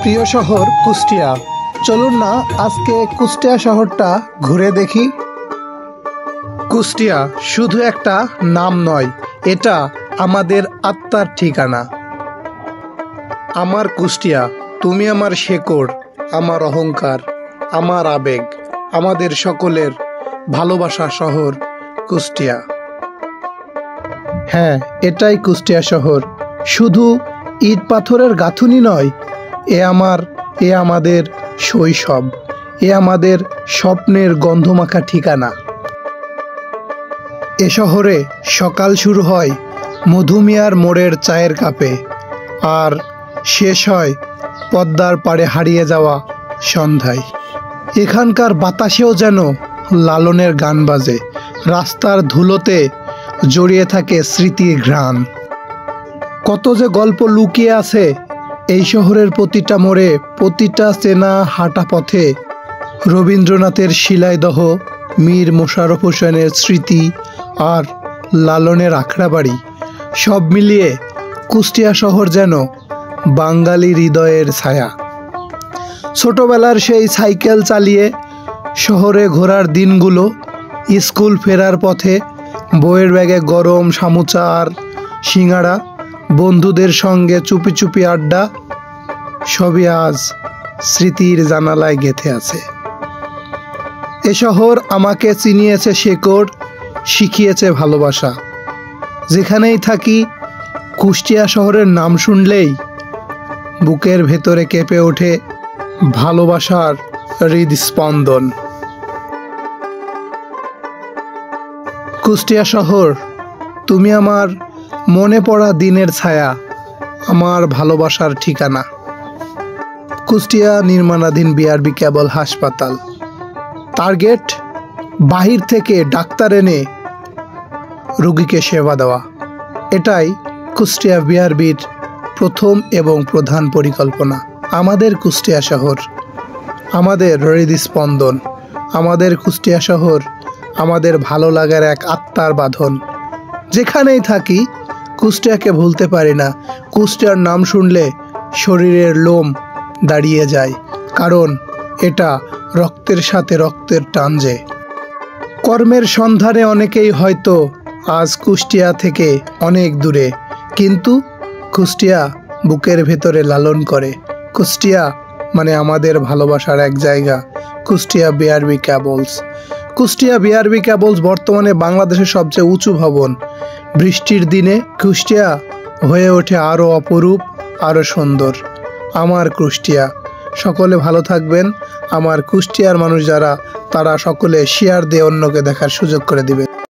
প্রিয় শহর কুষ্টিয়া। চলুন না আজকে কুষ্টিয়া শহরটা ঘুরে দেখি। কুষ্টিয়া শুধু একটা নাম নয়, এটা আমাদের আত্মার ঠিকানা। আমার কুষ্টিয়া, তুমি আমার শেকড়, আমার অহংকার, আমার আবেগ, আমাদের সকলের ভালোবাসা শহর কুষ্টিয়া। হ্যাঁ, এটাই কুষ্টিয়া শহর। শুধু ইট পাথরের গাঁথুনি নয়, এ আমাদের শৈশব, এ আমাদের স্বপ্নের গন্ধমাখা ঠিকানা। এ শহরে সকাল শুরু হয় মধুমিয়ার মোড়ের চায়ের কাপে, আর শেষ হয় পদ্মার পাড়ে হারিয়ে যাওয়া সন্ধ্যায়। এখানকার বাতাসেও যেন লালনের গান বাজে, রাস্তার ধুলোতে জড়িয়ে থাকে স্মৃতির ঘ্রাণ। কত যে গল্প লুকিয়ে আছে এই শহরের প্রতিটা মোড়ে, প্রতিটা চেনা হাঁটা পথে। রবীন্দ্রনাথের শিলাইদহ, মীর মোশাররফ হোসেনের স্মৃতি, আর লালনের আখড়াবাড়ি, সব মিলিয়ে কুষ্টিয়া শহর যেন বাঙালি হৃদয়ের ছায়া। ছোটবেলার সেই সাইকেল চালিয়ে শহরে ঘোরার দিনগুলো, স্কুল ফেরার পথে বইয়ের ব্যাগে গরম সামুচা আর সিঙ্গাড়া, বন্ধুদের সঙ্গে চুপি চুপি আড্ডা, সবই আজ স্মৃতির জানালায় গেঁথে আছে। এ শহর আমাকে চিনিয়েছে শেকড়, শিখিয়েছে ভালোবাসা। যেখানেই থাকি কুষ্টিয়া শহরের নাম শুনলেই বুকের ভেতরে কেঁপে ওঠে ভালোবাসার হৃদস্পন্দন। কুষ্টিয়া শহর, তুমি আমার মনে পড়া দিনের ছায়া, আমার ভালোবাসার ঠিকানা। কুষ্টিয়া নির্মাণাধীন বিআরবি কেবল হাসপাতাল। টার্গেট বাহির থেকে ডাক্তার এনে রোগীকে সেবা দেওয়া। এটাই কুষ্টিয়া বিআরবির প্রথম এবং প্রধান পরিকল্পনা। আমাদের কুষ্টিয়া শহর, আমাদের হৃদস্পন্দন, আমাদের কুষ্টিয়া শহর আমাদের ভালো লাগার এক আত্মার বাঁধন। যেখানেই থাকি কুষ্টিয়াকে ভুলতে পারি না। কুষ্টিয়ার নাম শুনলে শরীরের লোম দাঁড়িয়ে যায়, কারণ এটা রক্তের সাথে রক্তের টান যে। কর্মের সন্ধানে অনেকেই হয়তো আজ কুষ্টিয়া থেকে অনেক দূরে, কিন্তু কুষ্টিয়া বুকের ভেতরে লালন করে। কুষ্টিয়া মানে আমাদের ভালোবাসার এক জায়গা, Kushtia BRB cables. Kushtia BRB cables বর্তমানে বাংলাদেশের সবচেয়ে উঁচু ভবন। বৃষ্টির দিনে কুষ্টিয়া হয়ে ওঠে আরও অপরূপ, আরও সুন্দর। আমার কুষ্টিয়া। সকলে ভালো থাকবেন। আমার কুষ্টিয়ার মানুষ যারা, তারা সকলে শেয়ার দিয়ে অন্যকে দেখার সুযোগ করে দিবেন।